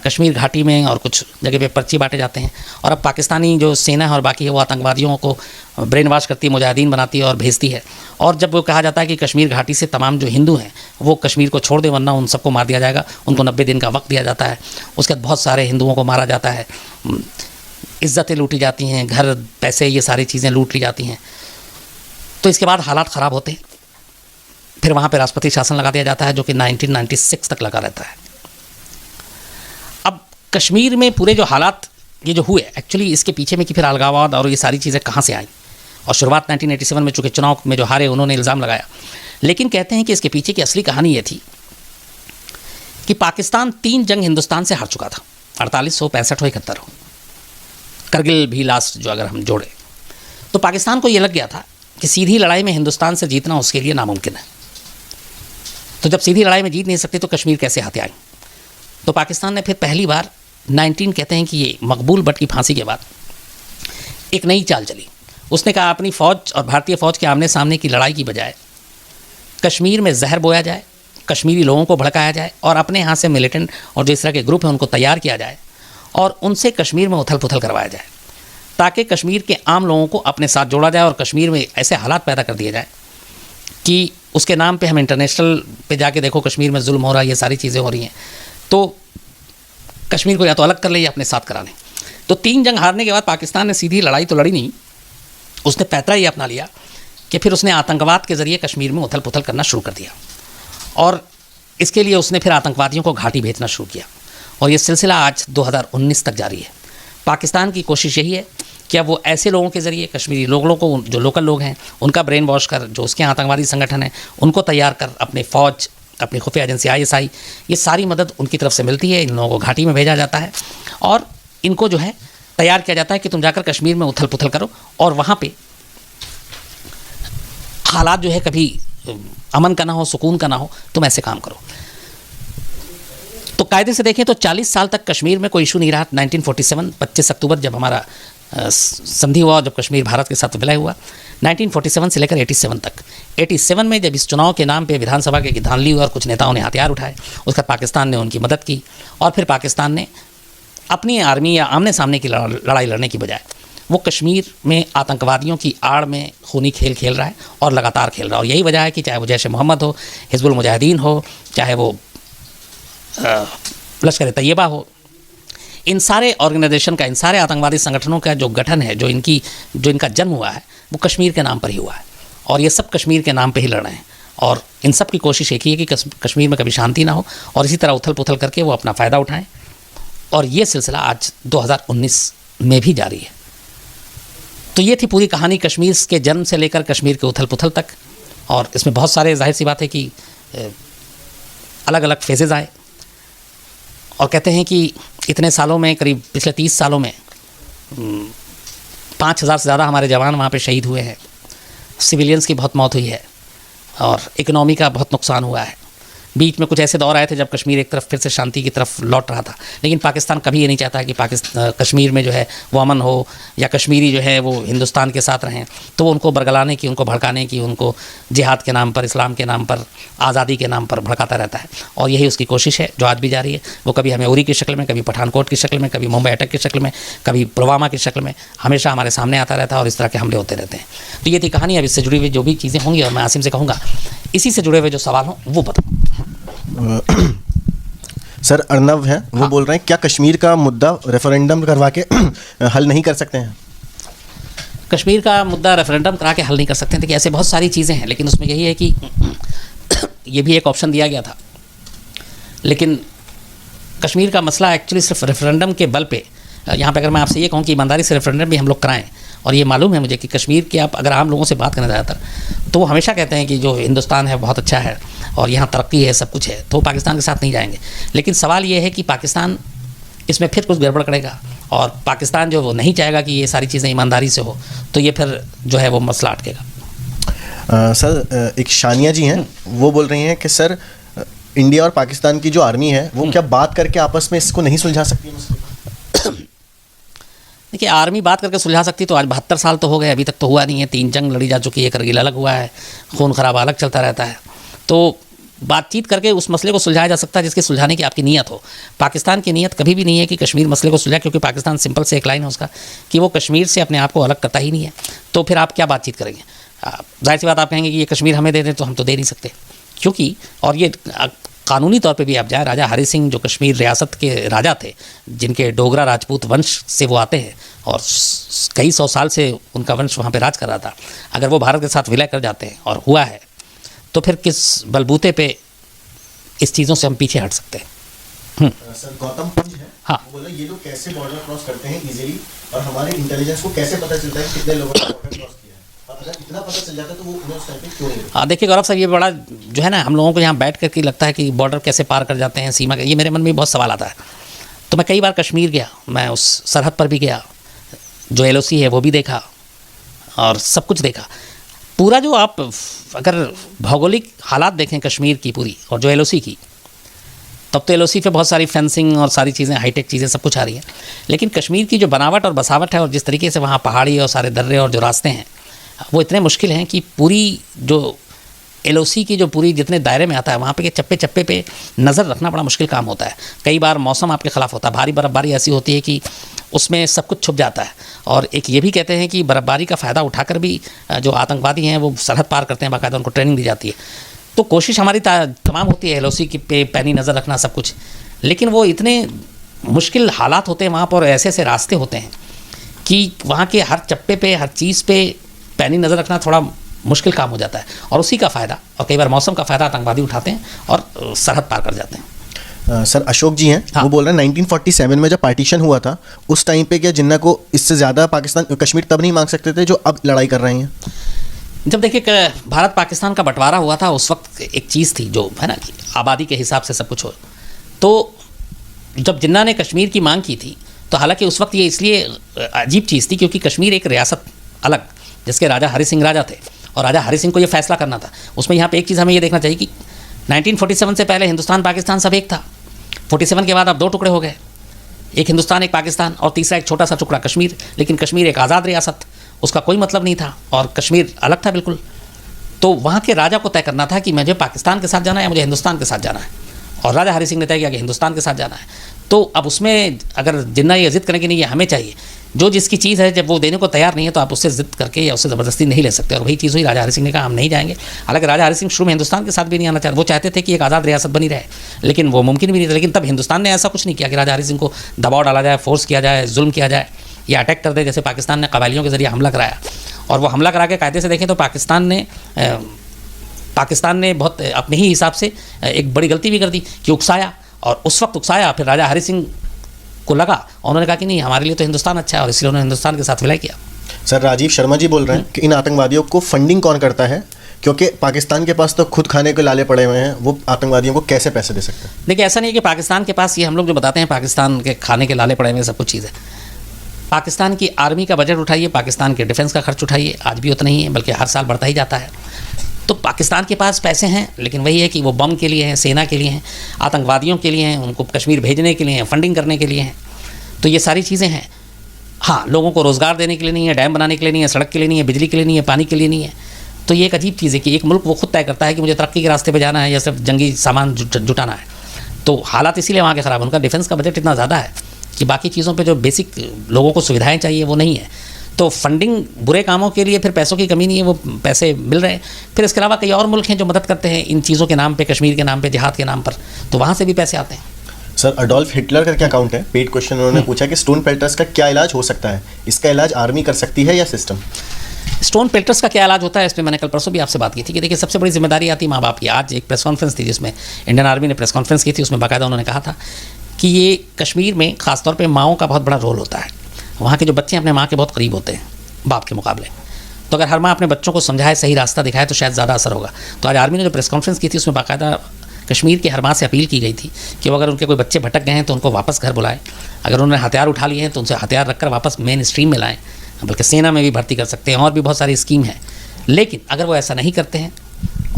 Speaker 1: कश्मीर घाटी में और कुछ जगह पे पर्ची बांटे जाते हैं और अब पाकिस्तानी जो सेना है और बाकी है वो आतंकवादियों को ब्रेन वॉश करती है, मुजाहिदीन बनाती है और भेजती है। और जब वो कहा जाता है कि कश्मीर घाटी से तमाम जो हिंदू हैं वो कश्मीर को छोड़ दें वरना उन सबको मार दिया जाएगा, उनको 90 दिन का वक्त दिया जाता है। उसके बाद बहुत सारे हिंदुओं को मारा जाता है, इज़्ज़तें लूटी जाती हैं, घर, पैसे, ये सारी चीज़ें लूट ली जाती हैं। तो इसके बाद हालात ख़राब होते हैं, फिर वहाँ पे राष्ट्रपति शासन लगा दिया जाता है जो कि 1996 तक लगा रहता है। अब कश्मीर में पूरे जो हालात ये जो हुए एक्चुअली इसके पीछे में कि फिर अलगाववाद और ये सारी चीज़ें कहाँ से आई और शुरुआत 1987 में चूँकि चुनाव में जो हारे उन्होंने इल्ज़ाम लगाया, लेकिन कहते हैं कि इसके पीछे की असली कहानी ये थी कि पाकिस्तान 3 जंग हिंदुस्तान से हार चुका था, 48 हो, 65 हो, 71 हो, करगिल भी लास्ट जो अगर हम जोड़े, तो पाकिस्तान को ये लग गया था कि सीधी लड़ाई में हिंदुस्तान से जीतना उसके लिए नामुमकिन है। तो जब सीधी लड़ाई में जीत नहीं सकते तो कश्मीर कैसे हाथे आए। तो पाकिस्तान ने फिर पहली बार कहते हैं कि ये मकबूल भट्ट की फांसी के बाद एक नई चाल चली। उसने कहा अपनी फ़ौज और भारतीय फ़ौज के आमने सामने की लड़ाई की बजाय कश्मीर में जहर बोया जाए, कश्मीरी लोगों को भड़काया जाए और अपने यहाँ से मिलिटेंट और जो इस तरह के ग्रुप हैं उनको तैयार किया जाए और उनसे कश्मीर में उथल पुथल करवाया जाए ताकि कश्मीर के आम लोगों को अपने साथ जोड़ा जाए और कश्मीर में ऐसे हालात पैदा कर दिए जाए कि उसके नाम पे हम इंटरनेशनल पे जाके देखो कश्मीर में जुल्म हो रहा है, ये सारी चीज़ें हो रही हैं, तो कश्मीर को या तो अलग कर ले या अपने साथ करा लें। तो 3 जंग हारने के बाद पाकिस्तान ने सीधी लड़ाई तो लड़ी नहीं, उसने पैतरा ये अपना लिया कि फिर उसने आतंकवाद के ज़रिए कश्मीर में उथल पुथल करना शुरू कर दिया, और इसके लिए उसने फिर आतंकवादियों को घाटी भेजना शुरू किया, और ये सिलसिला आज 2019 तक जारी है। पाकिस्तान की कोशिश यही है कि अब वो ऐसे लोगों के ज़रिए कश्मीरी लोगों को, जो लोकल लोग हैं, उनका ब्रेन वॉश कर, जो उसके आतंकवादी संगठन हैं उनको तैयार कर, अपने फ़ौज, अपनी खुफिया एजेंसी ISI, ये सारी मदद उनकी तरफ से मिलती है। इन लोगों को घाटी में भेजा जाता है और इनको जो है तैयार किया जाता है कि तुम जाकर कश्मीर में उथल पुथल करो, और वहाँ पे हालात जो है कभी अमन का ना हो, सुकून का ना हो, तुम ऐसे काम करो। तो कायदे से देखें तो 40 साल तक कश्मीर में कोई इशू नहीं रहा। 1947 25 अक्टूबर जब हमारा संधि हुआ, जब कश्मीर भारत के साथ विलय हुआ, 1947 से लेकर 87 तक, 87 में जब इस चुनाव के नाम पे विधानसभा के धांधली हुई और कुछ नेताओं ने हथियार उठाए, उसका पाकिस्तान ने उनकी मदद की, और फिर पाकिस्तान ने अपनी आर्मी या आमने सामने की लड़ाई लड़ने की बजाय वो कश्मीर में आतंकवादियों की आड़ में खूनी खेल खेल रहा है, और लगातार खेल रहा है। और यही वजह है कि चाहे वो जैश मोहम्मद हो, हिजबुल मुजाहिदीन हो, चाहे वो लश्कर तैयबा हो, इन सारे ऑर्गेनाइजेशन का, इन सारे आतंकवादी संगठनों का जो गठन है, जो इनका जन्म हुआ है, वो कश्मीर के नाम पर ही हुआ है, और ये सब कश्मीर के नाम पे ही लड़ रहे हैं। और इन सब की कोशिश एक ही है कि कश्मीर में कभी शांति ना हो, और इसी तरह उथल पुथल करके वो अपना फ़ायदा उठाएं। और ये सिलसिला आज 2019 में भी जारी है। तो ये थी पूरी कहानी कश्मीर के जन्म से लेकर कश्मीर के उथल पुथल तक, और इसमें बहुत सारे, जाहिर सी बात है कि अलग अलग फेजेज़ आए, और कहते हैं कि इतने सालों में, करीब पिछले 30 सालों में 5000 से ज़्यादा हमारे जवान वहाँ पे शहीद हुए हैं, सिविलियंस की बहुत मौत हुई है, और इकनॉमी का बहुत नुकसान हुआ है। बीच में कुछ ऐसे दौर आए थे जब कश्मीर एक तरफ फिर से शांति की तरफ लौट रहा था, लेकिन पाकिस्तान कभी ये नहीं चाहता कि कश्मीर में जो है वो अमन हो, या कश्मीरी जो है वो हिंदुस्तान के साथ रहें। तो वो उनको बरगलाने की, उनको भड़काने की, उनको जिहाद के नाम पर, इस्लाम के नाम पर, आज़ादी के नाम पर भड़काता रहता है, और यही उसकी कोशिश है जो आज भी जारी है। वो कभी हमें उरी की शक्ल में, कभी पठानकोट की शक्ल में, कभी मुंबई अटैक की शक्ल में, कभी पुलवामा की शक्ल में हमेशा हमारे सामने आता रहता है, और इस तरह के हमले होते रहते हैं। तो ये थी कहानी। अब इससे जुड़ी हुई जो भी चीज़ें होंगी, और मैं आसिम से कहूँगा इसी से जुड़े हुए जो सवाल हों वो बताओ।
Speaker 2: सर, अर्नव हैं, वो बोल रहे हैं क्या कश्मीर का मुद्दा रेफरेंडम करवा के हल नहीं कर सकते हैं?
Speaker 1: कश्मीर का मुद्दा रेफरेंडम करा के हल नहीं कर सकते हैं। देखिए, ऐसे बहुत सारी चीज़ें हैं, लेकिन उसमें यही है कि ये भी एक ऑप्शन दिया गया था, लेकिन कश्मीर का मसला एक्चुअली सिर्फ रेफरेंडम के बल पे, यहाँ पे अगर मैं आपसे ये कहूँ कि ईमानदारी से रेफरेंडम भी हम लोग कराएं, और ये मालूम है मुझे कि कश्मीर के आप अगर आम लोगों से बात करें ज़्यादातर, तो वो हमेशा कहते हैं कि जो हिंदुस्तान है बहुत अच्छा है, और यहाँ तरक्की है, सब कुछ है, तो वो पाकिस्तान के साथ नहीं जाएंगे। लेकिन सवाल ये है कि पाकिस्तान इसमें फिर कुछ गड़बड़ करेगा, और पाकिस्तान जो वो नहीं चाहेगा कि ये सारी चीज़ें ईमानदारी से हो, तो ये फिर जो है वो मसला अटकेगा।
Speaker 2: सर, एक शानिया जी हैं, वो बोल रही हैं कि सर इंडिया और पाकिस्तान की जो आर्मी है वो क्या बात करके आपस में इसको नहीं सुलझा सकती है?
Speaker 1: देखिए, आर्मी बात करके सुलझा सकती तो आज 72 साल तो हो गए, अभी तक तो हुआ नहीं है। 3 जंग लड़ी जा चुकी है, करगिल अलग हुआ है, खून खराबा अलग चलता रहता है। तो बातचीत करके उस मसले को सुलझाया जा सकता है जिसके सुलझाने की आपकी नीयत हो। पाकिस्तान की नीयत कभी भी नहीं है कि कश्मीर मसले को सुलझाए, क्योंकि पाकिस्तान सिंपल से एक लाइन है उसका कि वो कश्मीर से अपने आप को अलग करता ही नहीं है। तो फिर आप क्या बातचीत करेंगे? जाहिर सी बात, आप कहेंगे कि ये कश्मीर हमें दे दें, तो हम तो दे नहीं सकते, क्योंकि और ये कानूनी तौर पे भी आप जाएँ, राजा हरि सिंह जो कश्मीर रियासत के राजा थे, जिनके डोगरा राजपूत वंश से वो आते हैं, और कई 100 साल से उनका वंश वहाँ पे राज कर रहा था, अगर वो भारत के साथ विलय कर जाते हैं और हुआ है, तो फिर किस बलबूते पे इस चीज़ों से हम पीछे हट सकते हैं?
Speaker 2: सर, गौतम पुंज है, हाँ, वो बोला ये लोग कैसे बॉर्डर क्रॉस करते हैं इजीली, और हमारे इंटेलिजेंस को कैसे पता चलता है कितने लोगों ने बॉर्डर क्रॉस किया है? अगर इतना पता चल जाता तो वो उन्हें उस टाइम पे क्यों नहीं?
Speaker 1: देखिए गौरव साहब, ये बड़ा जो है ना, हम लोगों को यहाँ बैठ कर के लगता है कि बॉर्डर कैसे पार कर जाते हैं, सीमा का, ये मेरे मन में बहुत सवाल आता है। तो मैं कई बार कश्मीर गया, मैं उस सरहद पर भी गया, जो LOC है वो भी देखा, और सब कुछ देखा। पूरा जो आप अगर भौगोलिक हालात देखें कश्मीर की पूरी, और जो LOC की, तब तो LOC पे बहुत सारी फेंसिंग और सारी चीज़ें, हाईटेक चीज़ें सब कुछ आ रही हैं, लेकिन कश्मीर की जो बनावट और बसावट है, और जिस तरीके से वहाँ पहाड़ी और सारे दर्रे और जो रास्ते हैं, वो इतने मुश्किल हैं कि पूरी जो LOC की जो पूरी जितने दायरे में आता है वहाँ पे के चप्पे चप्पे पे नज़र रखना बड़ा मुश्किल काम होता है। कई बार मौसम आपके ख़िलाफ़ होता है, भारी बर्फ़बारी ऐसी होती है कि उसमें सब कुछ छुप जाता है। और एक ये भी कहते हैं कि बर्फ़बारी का फ़ायदा उठाकर भी जो आतंकवादी हैं वो सरहद पार करते हैं, बाकायदा उनको ट्रेनिंग दी जाती है। तो कोशिश हमारी तमाम होती है LOC की पे पैनी नज़र रखना सब कुछ, लेकिन वो इतने मुश्किल हालात होते हैं वहाँ पर, ऐसे ऐसे रास्ते होते हैं कि वहाँ के हर चप्पे पे हर चीज़ पे पैनी नज़र रखना थोड़ा मुश्किल काम हो जाता है। और उसी का फ़ायदा और कई बार मौसम का फ़ायदा आतंकवादी उठाते हैं और सरहद पार कर जाते हैं।
Speaker 2: सर अशोक जी हैं,
Speaker 1: हाँ।
Speaker 2: वो बोल रहे हैं 1947 में जब पार्टीशन हुआ था उस टाइम पे क्या जिन्ना को इससे ज़्यादा पाकिस्तान कश्मीर तब नहीं मांग सकते थे जो अब लड़ाई कर रहे हैं?
Speaker 1: जब देखिए भारत पाकिस्तान का बंटवारा हुआ था उस वक्त एक चीज़ थी जो है ना कि आबादी के हिसाब से सब कुछ हो। तो जब जिन्ना ने कश्मीर की मांग की थी तो हालांकि उस वक्त ये इसलिए अजीब चीज़ थी क्योंकि कश्मीर एक रियासत अलग, जिसके राजा हरि सिंह राजा थे और राजा हरि सिंह को ये फैसला करना था। उसमें यहाँ पे एक चीज़ हमें ये देखना चाहिए कि 1947 से पहले हिंदुस्तान पाकिस्तान सब एक था। 47 के बाद अब 2 टुकड़े हो गए, एक हिंदुस्तान एक पाकिस्तान और तीसरा एक छोटा सा टुकड़ा कश्मीर। लेकिन कश्मीर एक आज़ाद रियासत, उसका कोई मतलब नहीं था और कश्मीर अलग था बिल्कुल। तो वहाँ के राजा को तय करना था कि मुझे पाकिस्तान के साथ जाना है या मुझे हिंदुस्तान के साथ जाना है, और राजा हरि सिंह ने तय किया कि हिंदुस्तान के साथ जाना है। तो अब उसमें अगर जिन्ना ये ज़िद करें कि नहीं ये हमें चाहिए, जो जिसकी चीज़ है जब वो देने को तैयार नहीं है तो आप उससे ज़िद करके या उससे ज़बरदस्ती नहीं ले सकते। और वही चीज़ हुई, राजा हरि सिंह ने कहा हम नहीं जाएंगे। हालांकि राजा हरि सिंह शुरू में हिंदुस्तान के साथ भी नहीं आना चाहते, वो चाहते थे कि एक आज़ाद रियासत बनी रहे, लेकिन वो मुमकिन भी नहीं था। लेकिन तब हिंदुस्तान ने ऐसा कुछ नहीं किया कि राजा हरि सिंह को दबाव डाला जाए, फोर्स किया जाए, जुल्म किया जाए या अटैक कर दे, जैसे पाकिस्तान ने कबायलियों के ज़रिए हमला कराया। और वो हमला करा के कायदे से देखें तो पाकिस्तान ने बहुत अपने ही हिसाब से एक बड़ी गलती भी कर दी कि उकसाया, और उस वक्त उकसाया। फिर राजा हरि सिंह को लगा और उन्होंने कहा कि नहीं हमारे लिए तो हिंदुस्तान अच्छा है, और इसलिए उन्होंने हिंदुस्तान के साथ विलय किया।
Speaker 2: सर राजीव शर्मा जी बोल रहे हैं कि इन आतंकवादियों को फंडिंग कौन करता है, क्योंकि पाकिस्तान के पास तो खुद खाने के लाले पड़े हुए हैं, वो आतंकवादियों को कैसे पैसे दे सकते हैं?
Speaker 1: देखिए ऐसा नहीं है कि पाकिस्तान के पास, ये हम लोग जो बताते हैं पाकिस्तान के खाने के लाले पड़े हुए सब कुछ चीज़ है। पाकिस्तान की आर्मी का बजट उठाइए, पाकिस्तान के डिफेंस का खर्च उठाइए, आज भी उतना ही है, बल्कि हर साल बढ़ता ही जाता है। तो पाकिस्तान के पास पैसे हैं, लेकिन वही है कि वो बम के लिए हैं, सेना के लिए हैं, आतंकवादियों के लिए हैं, उनको कश्मीर भेजने के लिए हैं, फंडिंग करने के लिए हैं। तो ये सारी चीज़ें हैं। हाँ, लोगों को रोज़गार देने के लिए नहीं है, डैम बनाने के लिए नहीं है, सड़क के लिए नहीं है, बिजली के लिए नहीं है, पानी के लिए नहीं है। तो ये एक अजीब चीज़ है कि एक मुल्क वो खुद तय करता है कि मुझे तरक्की के रास्ते पे जाना है या सिर्फ जंगी सामान जुटाना है। तो हालात इसीलिए वहाँ के ख़राब, उनका डिफेंस का बजट इतना ज़्यादा है कि बाकी चीज़ों पे जो बेसिक लोगों को सुविधाएं चाहिए वो नहीं है। तो फंडिंग बुरे कामों के लिए फिर पैसों की कमी नहीं है, वो पैसे मिल रहे हैं। फिर इसके अलावा कई और मुल्क हैं जो मदद करते हैं इन चीज़ों के नाम पे, कश्मीर के नाम पे, जिहाद के नाम पर, तो वहाँ से भी पैसे आते हैं।
Speaker 2: सर अडोल्फ हिटलर का क्या अकाउंट है? पेड क्वेश्चन उन्होंने पूछा कि स्टोन पेल्टर्स का क्या इलाज हो सकता है, इसका इलाज आर्मी कर सकती है या सिस्टम?
Speaker 1: स्टोन पेल्टर्स का क्या इलाज होता है, इस पर मैंने कल परसों भी आपसे बात की थी कि देखिए सबसे बड़ी जिम्मेदारी आती है माँ बाप की। आज एक प्रेस कॉन्फ्रेंस थी जिसमें इंडियन आर्मी ने प्रेस कॉन्फ्रेंस की थी, उसमें बाकायदा उन्होंने कहा था कि ये कश्मीर में ख़ासतौर पे माओं का बहुत बड़ा रोल होता है। वहाँ के जो बच्चे अपने माँ के बहुत करीब होते हैं बाप के मुकाबले। तो अगर हर माँ अपने बच्चों को समझाए, सही रास्ता दिखाए, तो शायद ज़्यादा असर होगा। तो आज आर्मी ने जो प्रेस कॉन्फ्रेंस की थी उसमें बाकायदा कश्मीर की हर माँ से अपील की गई थी कि वो अगर उनके कोई बच्चे भटक गए हैं तो उनको वापस घर बुलाएं, अगर उन्होंने हथियार उठा लिए हैं तो उनसे हथियार रखकर वापस मेन स्ट्रीम में लाएं, बल्कि सेना में भी भर्ती कर सकते हैं, और भी बहुत सारी स्कीम है। लेकिन अगर वो ऐसा नहीं करते हैं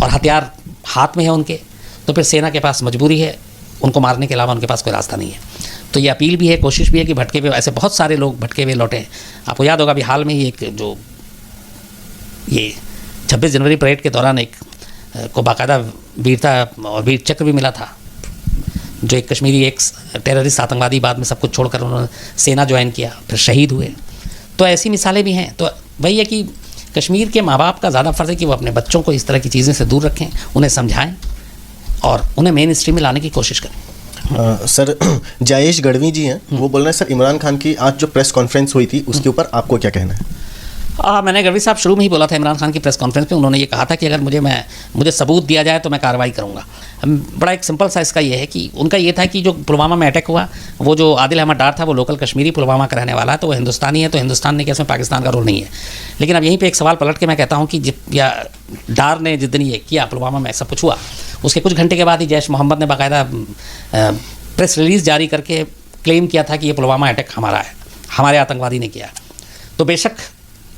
Speaker 1: और हथियार हाथ में है उनके, तो फिर सेना के पास मजबूरी है, उनको मारने के अलावा उनके पास कोई रास्ता नहीं है। तो ये अपील भी है, कोशिश भी है कि भटके हुए, ऐसे बहुत सारे लोग भटके हुए लौटे हैं। आपको याद होगा अभी हाल में ही एक जो ये 26 जनवरी परेड के दौरान एक को बाकायदा वीरता और वीर चक्र भी मिला था, जो एक कश्मीरी एक टेररिस्ट आतंकवादी बाद में सब कुछ छोड़कर उन्होंने सेना ज्वाइन किया, फिर शहीद हुए। तो ऐसी मिसालें भी हैं। तो वही है कि कश्मीर के माँ बाप का ज़्यादा फ़र्ज़ है कि वो अपने बच्चों को इस तरह की चीज़ें से दूर रखें, उन्हें समझाएं और उन्हें मेन स्ट्रीम में लाने की कोशिश करें।
Speaker 2: सर जायेश गढ़वी जी हैं, वो बोल रहे हैं सर इमरान खान की आज जो प्रेस कॉन्फ्रेंस हुई थी उसके ऊपर आपको क्या कहना है?
Speaker 1: मैंने गढ़वी साहब शुरू में ही बोला था इमरान खान की प्रेस कॉन्फ्रेंस में, उन्होंने ये कहा था कि अगर मुझे सबूत दिया जाए तो मैं कार्रवाई करूँगा। बड़ा एक सिंपल सा इसका ये है कि उनका ये था कि जो पुलवामा में अटैक हुआ, वो जो आदिल अहमद डार था वो लोकल कश्मीरी पुलवामा का रहने वाला है, तो वो हिंदुस्तानी है, तो हिंदुस्तान ने कि इसमें पाकिस्तान का रोल नहीं है। लेकिन अब यहीं पर एक सवाल पलट के मैं कहता हूँ कि डार ने जिस दिन ये किया पुलवामा में सब कुछ हुआ, उसके कुछ घंटे के बाद ही जैश मोहम्मद ने बाकायदा प्रेस रिलीज़ जारी करके क्लेम किया था कि ये पुलवामा अटैक हमारा है, हमारे आतंकवादी ने किया। तो बेशक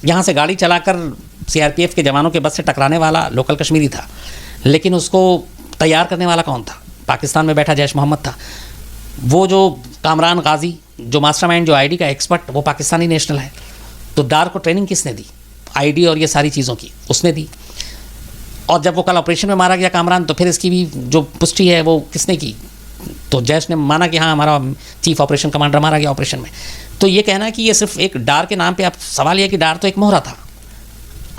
Speaker 1: यहाँ से गाड़ी चलाकर CRPF के जवानों के बस से टकराने वाला लोकल कश्मीरी था, लेकिन उसको तैयार करने वाला कौन था? पाकिस्तान में बैठा जैश मोहम्मद था। वो जो कामरान गाजी, जो मास्टरमाइंड, जो ID का एक्सपर्ट, वो पाकिस्तानी नेशनल है। तो डार को ट्रेनिंग किसने दी? ID और ये सारी चीज़ों की उसने दी। और जब वो कल ऑपरेशन में मारा गया कामरान, तो फिर इसकी भी जो पुष्टि है वो किसने की? तो जैश ने माना कि हाँ हमारा चीफ ऑपरेशन कमांडर मारा गया ऑपरेशन में। तो ये कहना कि ये सिर्फ एक डार के नाम पे, आप सवाल ये कि डार तो एक मोहरा था।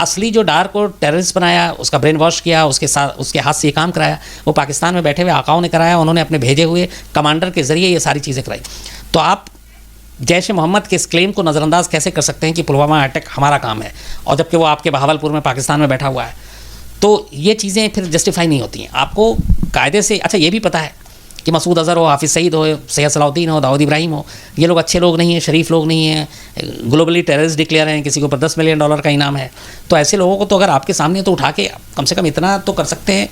Speaker 1: असली जो डार को टेररिस्ट बनाया, उसका ब्रेन वॉश किया, उसके साथ उसके हाथ से ये काम कराया, वो पाकिस्तान में बैठे हुए आकाओं ने कराया। उन्होंने अपने भेजे हुए कमांडर के ज़रिए ये सारी चीज़ें कराई। तो आप जैश मोहम्मद के इस क्लेम को नज़रअंदाज कैसे कर सकते हैं कि पुलवामा अटैक हमारा काम है, और जबकि वो आपके बहावलपुर में पाकिस्तान में बैठा हुआ है? तो ये चीज़ें फिर जस्टिफाई नहीं होती हैं। आपको कायदे से अच्छा ये भी पता है कि मसूद अज़हर हो, हाफिज़ सईद हो, सैयद सलाउद्दीन हो, दाऊद इब्राहिम हो, ये लोग अच्छे लोग नहीं हैं, शरीफ लोग नहीं हैं, ग्लोबली टेररिस्ट डिक्लेयर हैं, किसी के ऊपर $10 मिलियन का इनाम है। तो ऐसे लोगों को तो अगर आपके सामने तो उठा के कम से कम इतना तो कर सकते हैं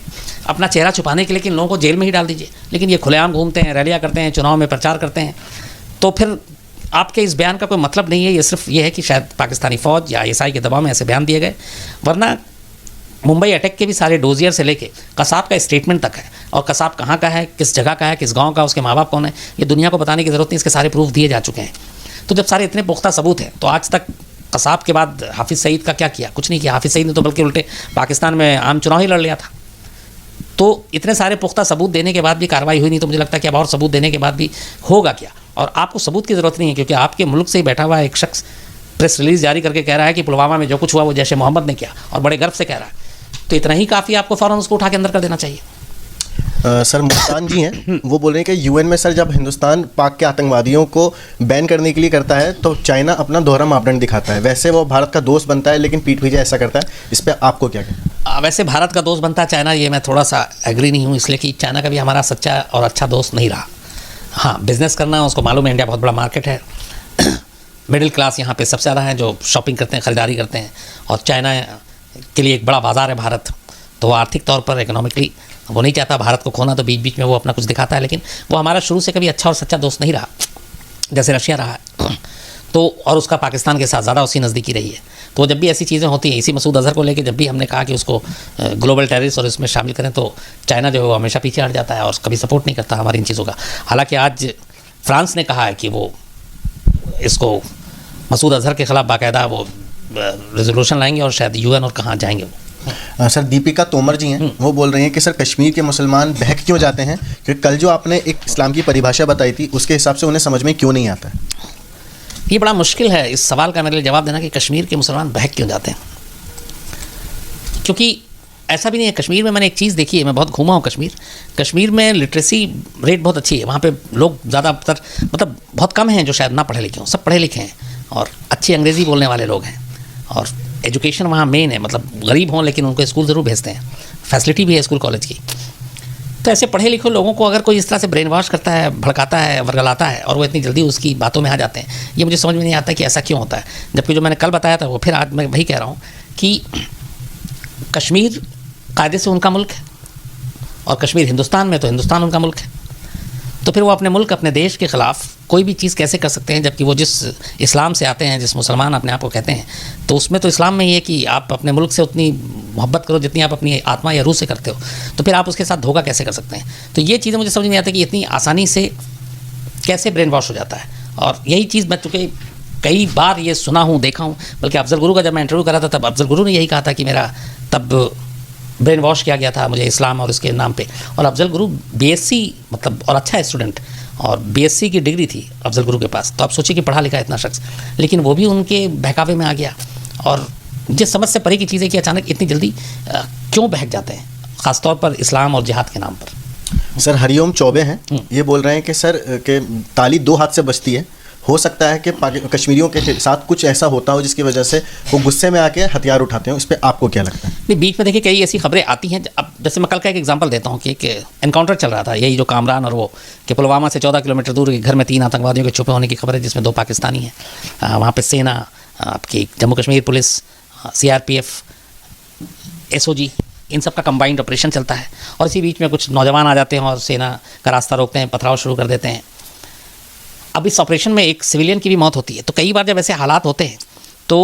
Speaker 1: अपना चेहरा छुपाने के लिए कि इन लोगों को जेल में ही डाल दीजिए। लेकिन ये खुलेआम घूमते हैं, रैलियाँ करते हैं, चुनाव में प्रचार करते हैं। तो फिर आपके इस बयान का कोई मतलब नहीं है। ये सिर्फ ये है कि शायद पाकिस्तानी फ़ौज या ISI के दबाव में ऐसे बयान दिए गए, वरना मुंबई अटैक के भी सारे डोजियर से लेके कसाब का स्टेटमेंट तक है, और कसाब कहाँ का है, किस जगह का है, किस गांव का, उसके माँ बाप कौन है, ये दुनिया को बताने की ज़रूरत नहीं, इसके सारे प्रूफ दिए जा चुके हैं। तो जब सारे इतने पुख्ता सबूत हैं, तो आज तक कसाब के बाद हाफिज़ सईद का क्या किया? कुछ नहीं किया। हाफिज़ सईद ने तो बल्कि उल्टे पाकिस्तान में आम चुनाव ही लड़ लिया था। तो इतने सारे पुख्ता सबूत देने के बाद भी कार्रवाई हुई नहीं, तो मुझे लगता है कि अब और सबूत देने के बाद भी होगा क्या? और आपको सबूत की ज़रूरत नहीं है, क्योंकि आपके मुल्क से ही बैठा हुआ एक शख्स प्रेस रिलीज़ जारी करके कह रहा है कि पुलवामा में जो कुछ हुआ वो जैश मोहम्मद ने किया, और बड़े गर्व से कह रहा है। तो इतना ही काफ़ी, आपको फ़ौरन उसको उठा के अंदर कर देना चाहिए।
Speaker 2: सर मुल्तान जी हैं, वो बोल रहे हैं कि UN में सर जब हिंदुस्तान पाक के आतंकवादियों को बैन करने के लिए करता है तो चाइना अपना दोहरा मापदंड दिखाता है। वैसे वो भारत का दोस्त बनता है लेकिन पीठ पीछे ऐसा करता है, इस पर आपको क्या कहना?
Speaker 1: वैसे भारत का दोस्त बनता है चाइना, ये मैं थोड़ा सा एग्री नहीं हूँ, इसलिए कि चाइना का भी हमारा सच्चा और अच्छा दोस्त नहीं रहा। हाँ, बिज़नेस करना उसको मालूम है, इंडिया बहुत बड़ा मार्केट है, मिडिल क्लास यहाँ पे सबसे ज़्यादा है जो शॉपिंग करते हैं, ख़रीदारी करते हैं, और चाइना के लिए एक बड़ा बाज़ार है भारत। तो वो आर्थिक तौर पर, इकोनॉमिकली वो नहीं चाहता भारत को खोना, तो बीच बीच में वो अपना कुछ दिखाता है। लेकिन वो हमारा शुरू से कभी अच्छा और सच्चा दोस्त नहीं रहा, जैसे रशिया रहा है। तो और उसका पाकिस्तान के साथ ज़्यादा उसकी नज़दीकी रही है। तो जब भी ऐसी चीज़ें होती हैं, इसी मसूद अज़हर को लेके जब भी हमने कहा कि उसको ग्लोबल टेररिस्ट और इसमें शामिल करें, तो चाइना जो है वो हमेशा पीछे हट जाता है और कभी सपोर्ट नहीं करता हमारी इन चीज़ों का। हालांकि आज फ्रांस ने कहा है कि वो इसको मसूद अज़हर के ख़िलाफ़ बाकायदा वो रेजोल्यूशन लाएंगे, और शायद UN और कहाँ जाएंगे वो।
Speaker 2: सर दीपिका तोमर जी हैं, वो बोल रही हैं कि सर कश्मीर के मुसलमान बहक क्यों जाते हैं, क्योंकि कल जो आपने एक इस्लाम की परिभाषा बताई थी उसके हिसाब से उन्हें समझ में क्यों नहीं आता है?
Speaker 1: ये बड़ा मुश्किल है इस सवाल का मेरे लिए जवाब देना कि कश्मीर के मुसलमान बहक क्यों जाते हैं। क्योंकि ऐसा भी नहीं है। कश्मीर में मैंने एक चीज़ देखी है, मैं बहुत घूमा हूँ कश्मीर में लिटरेसी रेट बहुत अच्छी है। वहाँ पे लोग ज़्यादातर मतलब बहुत कम हैं जो शायद ना पढ़े लिखे हों, सब पढ़े लिखे हैं और अच्छी अंग्रेज़ी बोलने वाले लोग हैं, और एजुकेशन वहाँ मेन है। मतलब गरीब हों लेकिन उनको स्कूल ज़रूर भेजते हैं, फैसिलिटी भी है स्कूल कॉलेज की। तो ऐसे पढ़े लिखे लोगों को अगर कोई इस तरह से ब्रेन वॉश करता है, भड़काता है, वर्गलाता है, और वो इतनी जल्दी उसकी बातों में आ जाते हैं, ये मुझे समझ में नहीं आता कि ऐसा क्यों होता है। जबकि जो मैंने कल बताया था वो फिर आज मैं वही कह रहा हूँ कि कश्मीर कायदे से उनका मुल्क है, और कश्मीर हिंदुस्तान में तो हिंदुस्तान उनका मुल्क है। तो फिर वो अपने मुल्क, अपने देश के ख़िलाफ़ कोई भी चीज़ कैसे कर सकते हैं, जबकि वो जिस इस्लाम से आते हैं, जिस मुसलमान अपने आप को कहते हैं, तो उसमें तो इस्लाम में ये है कि आप अपने मुल्क से उतनी मोहब्बत करो जितनी आप अपनी आत्मा या रूह से करते हो। तो फिर आप उसके साथ धोखा कैसे कर सकते हैं? तो ये चीज़ें मुझे समझ नहीं आती कि इतनी आसानी से कैसे ब्रेन वॉश हो जाता है। और यही चीज़ मैं चूँकि कई बार ये सुना हूँ, देखा हूँ, बल्कि अफजल गुरु का जब मैं इंटरव्यू करा था तब अफजल गुरु ने यही कहा था कि मेरा तब ब्रेन वॉश किया गया था मुझे इस्लाम और इसके नाम पे। और अफजल गुरु BSc मतलब और अच्छा स्टूडेंट, और BSc की डिग्री थी अफजल गुरु के पास। तो आप सोचिए कि पढ़ा लिखा इतना शख्स, लेकिन वो भी उनके बहकावे में आ गया। और मुझे समझ से परे की चीज़ है कि अचानक इतनी जल्दी क्यों बहक जाते हैं, ख़ासतौर पर इस्लाम और जिहाद के नाम पर।
Speaker 2: सर हरिओम चौबे हैं, ये बोल रहे हैं कि सर के ताली दो हाथ से बजती है। हो सकता है कि कश्मीरियों के साथ कुछ ऐसा होता हो जिसकी वजह से वो गुस्से में आके हथियार उठाते हो। इस पर आपको क्या लगता है?
Speaker 1: नहीं, बीच में देखिए कई ऐसी खबरें आती हैं। अब जैसे मैं कल का एक एग्जांपल देता हूँ कि एक एनकाउंटर चल रहा था, यही जो कामरान और वो, कि पुलवामा से 14 किलोमीटर दूर के घर में 3 आतंकवादियों के छुपे होने की खबर है, जिसमें 2 पाकिस्तानी हैं। वहाँ पर सेना, आपकी Jammu Kashmir police, CRPF, SOG, इन सब का कंबाइंड ऑपरेशन चलता है। और इसी बीच में कुछ नौजवान आ जाते हैं और सेना का रास्ता रोकते हैं, पथराव शुरू कर देते हैं। अब इस ऑपरेशन में एक सिविलियन की भी मौत होती है। तो कई बार जब ऐसे हालात होते हैं तो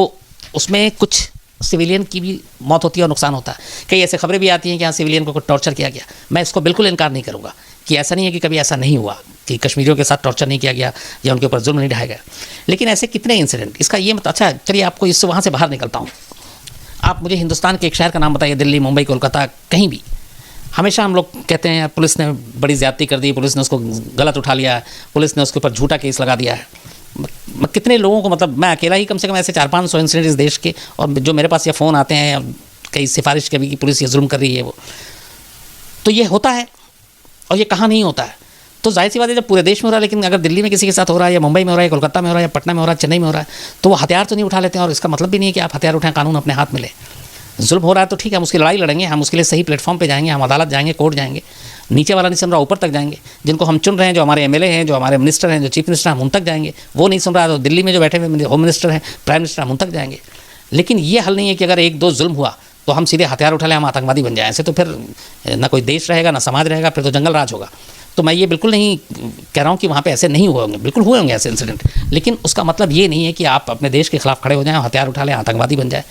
Speaker 1: उसमें कुछ सिविलियन की भी मौत होती है और नुकसान होता है। कई ऐसे खबरें भी आती हैं कि हाँ सिविलियन को कुछ टॉर्चर किया गया। मैं इसको बिल्कुल इनकार नहीं करूँगा कि ऐसा नहीं है कि कभी ऐसा नहीं हुआ कि कश्मीरियों के साथ टॉर्चर नहीं किया गया या उनके ऊपर जुल्म नहीं ढाया गया। लेकिन ऐसे कितने इंसिडेंट, इसका ये मतलब, अच्छा चलिए आपको इससे वहाँ से बाहर निकलता हूँ। आप मुझे हिंदुस्तान के एक शहर का नाम बताइए, दिल्ली, मुंबई, कोलकाता, कहीं भी। हमेशा हम लोग कहते हैं पुलिस ने बड़ी ज़्यादती कर दी, पुलिस ने उसको गलत उठा लिया, पुलिस ने उसके ऊपर झूठा केस लगा दिया है। कितने लोगों को, मतलब मैं अकेला ही कम से कम ऐसे 400-500 इंसिडेंट इस देश के, और जो मेरे पास ये फ़ोन आते हैं कई सिफारिश के भी कि पुलिस ये जुल्म कर रही है, वो तो ये होता है और ये कहाँ नहीं होता है। तो जाहिर सी बात है जब पूरे देश में हो रहा है, लेकिन अगर दिल्ली में किसी के साथ हो रहा है, या मुंबई में हो रहा है, कोलकाता में हो रहा है, या पटना में हो रहा है, चेन्नई में हो रहा है, तो वो हथियार तो नहीं उठा लेते हैं। और इसका मतलब भी नहीं है कि आप हथियार उठाएं, कानून अपने हाथ में ले। जुल्म हो रहा है तो ठीक है, हम उसकी लड़ाई लड़ेंगे, हम उसके लिए सही प्लेटफॉर्म पे जाएंगे, हम अदालत जाएंगे, कोर्ट जाएंगे। नीचे वाला नहीं सुन रहा, ऊपर तक जाएंगे। जिनको हम चुन रहे हैं, जो हमारे एमएलए हैं, जो हमारे मिनिस्टर हैं, जो चीफ मिनिस्टर हैं, हम उन तक जाएंगे। वो नहीं सुन रहा तो दिल्ली में जो बैठे हुए होम मिनिस्टर हैं, प्राइम मिनिस्टर, हम उन तक जाएंगे। लेकिन ये हल नहीं है कि अगर एक दो जुल्म हुआ तो हम सीधे हथियार उठा लें, हम आतंकवादी बन जाएं। ऐसे तो फिर ना कोई देश रहेगा, ना समाज रहेगा, फिर तो जंगल राज होगा। तो मैं ये बिल्कुल नहीं कह रहा हूँ कि वहाँ पे ऐसे नहीं हुए होंगे, बिल्कुल हुए होंगे ऐसे इंसिडेंट, लेकिन उसका मतलब ये नहीं है कि आप अपने देश के खिलाफ खड़े हो जाएं, हथियार उठा लें, आतंकवादी बन जाए।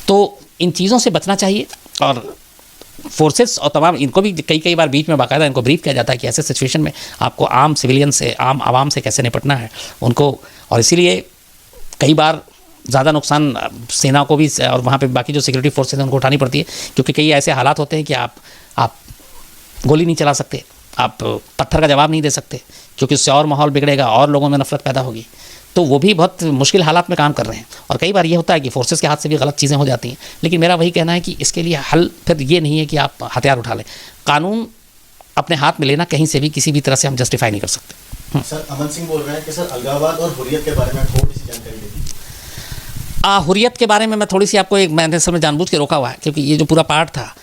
Speaker 1: तो इन चीज़ों से बचना चाहिए। और फोर्सेस और तमाम इनको भी कई बार बीच में बाकायदा इनको ब्रीफ किया जाता है कि ऐसे सिचुएशन में आपको आम सिविलियन से, आम आवाम से कैसे निपटना है उनको। और इसीलिए कई बार ज़्यादा नुकसान सेना को भी और वहाँ पे बाकी जो सिक्योरिटी फोर्सेस हैं उनको उठानी पड़ती है, क्योंकि कई ऐसे हालात होते हैं कि आप गोली नहीं चला सकते, आप पत्थर का जवाब नहीं दे सकते, क्योंकि उससे और माहौल बिगड़ेगा और लोगों में नफरत पैदा होगी। तो वो भी बहुत मुश्किल हालात में काम कर रहे हैं। और कई बार ये होता है कि फोर्सेस के हाथ से भी गलत चीज़ें हो जाती हैं। लेकिन मेरा वही कहना है कि इसके लिए हल फिर ये नहीं है कि आप हथियार उठा लें। कानून अपने हाथ में लेना कहीं से भी किसी भी तरह से हम जस्टिफाई नहीं कर सकते।
Speaker 2: सर अमन सिंह बोल रहे हैं कि सर अलगाववाद और हुर्रियत के बारे में थोड़ी सी जानकारी दे दीजिए।
Speaker 1: हुर्रियत के बारे में मैं थोड़ी सी आपको मैंने असल में जानबूझ के रोका हुआ है, क्योंकि ये जो पूरा पार्ट था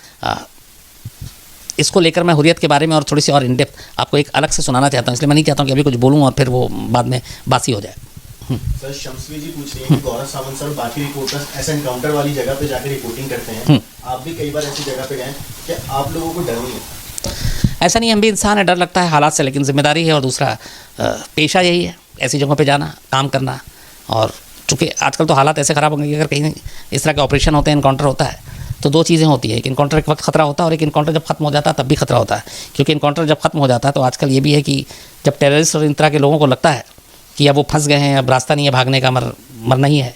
Speaker 1: इसको लेकर मैं हुर्रियत के बारे में और थोड़ी सी और इन डेप्थ आपको एक अलग से सुनाना चाहता हूँ। इसलिए मैं नहीं चाहता हूँ कि अभी कुछ बोलूँ और फिर वो बाद में बासी हो जाए।
Speaker 2: सर शम्सवी जी पूछ रही हैं कि गौरव सावंत सर बाकी रिपोर्टर्स ऐसे एनकाउंटर वाली जगह पे जाकर रिपोर्टिंग करते हैं, आप भी कई बार ऐसी जगह पे गए, क्या आप लोगों को डर नहीं है?
Speaker 1: ऐसा नहीं, हम भी इंसान है, डर लगता है हालात से, लेकिन जिम्मेदारी है। और दूसरा पेशा यही है, ऐसी जगहों पे जाना, काम करना। और चूँकि आजकल तो हालात ऐसे ख़राब होंगे कि अगर कहीं इस तरह के ऑपरेशन होते हैं, इनकाउंटर होता है, तो दो चीज़ें होती है। एक इनकाउंटर के वक्त खतरा होता है और एक इनकाउंटर जब खत्म हो जाता है तब भी खतरा होता है। क्योंकि इनकाउंटर जब खत्म हो जाता है तो आजकल ये भी है कि जब टेररिस्ट और इन तरह के लोगों को लगता है कि अब वो फंस गए हैं, अब रास्ता नहीं है भागने का, मरना ही है,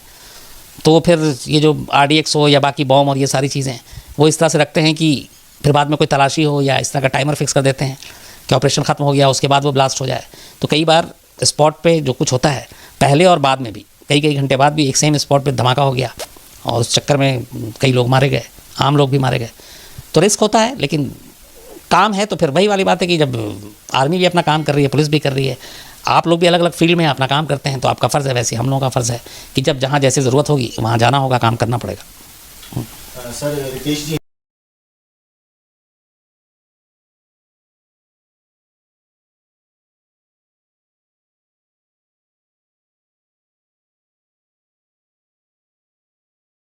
Speaker 1: तो फिर ये जो RDX हो या बाकी बॉम्ब और ये सारी चीज़ें वो इस तरह से रखते हैं कि फिर बाद में कोई तलाशी हो या इस तरह का टाइमर फिक्स कर देते हैं कि ऑपरेशन ख़त्म हो गया, उसके बाद वो ब्लास्ट हो जाए। तो कई बार स्पॉट पे जो कुछ होता है पहले और बाद में भी, कई घंटे बाद भी एक सेम स्पॉट पे धमाका हो गया और उस चक्कर में कई लोग मारे गए, आम लोग भी मारे गए। तो रिस्क होता है, लेकिन काम है। तो फिर वही वाली बात है कि जब आर्मी भी अपना काम कर रही है, पुलिस भी कर रही है, आप लोग भी अलग अलग फील्ड में अपना काम करते हैं, तो आपका फ़र्ज़ है, वैसे हम लोगों का फ़र्ज़ है कि जब जहाँ जैसे ज़रूरत होगी वहाँ जाना होगा, काम करना पड़ेगा।
Speaker 2: सर रितेश जी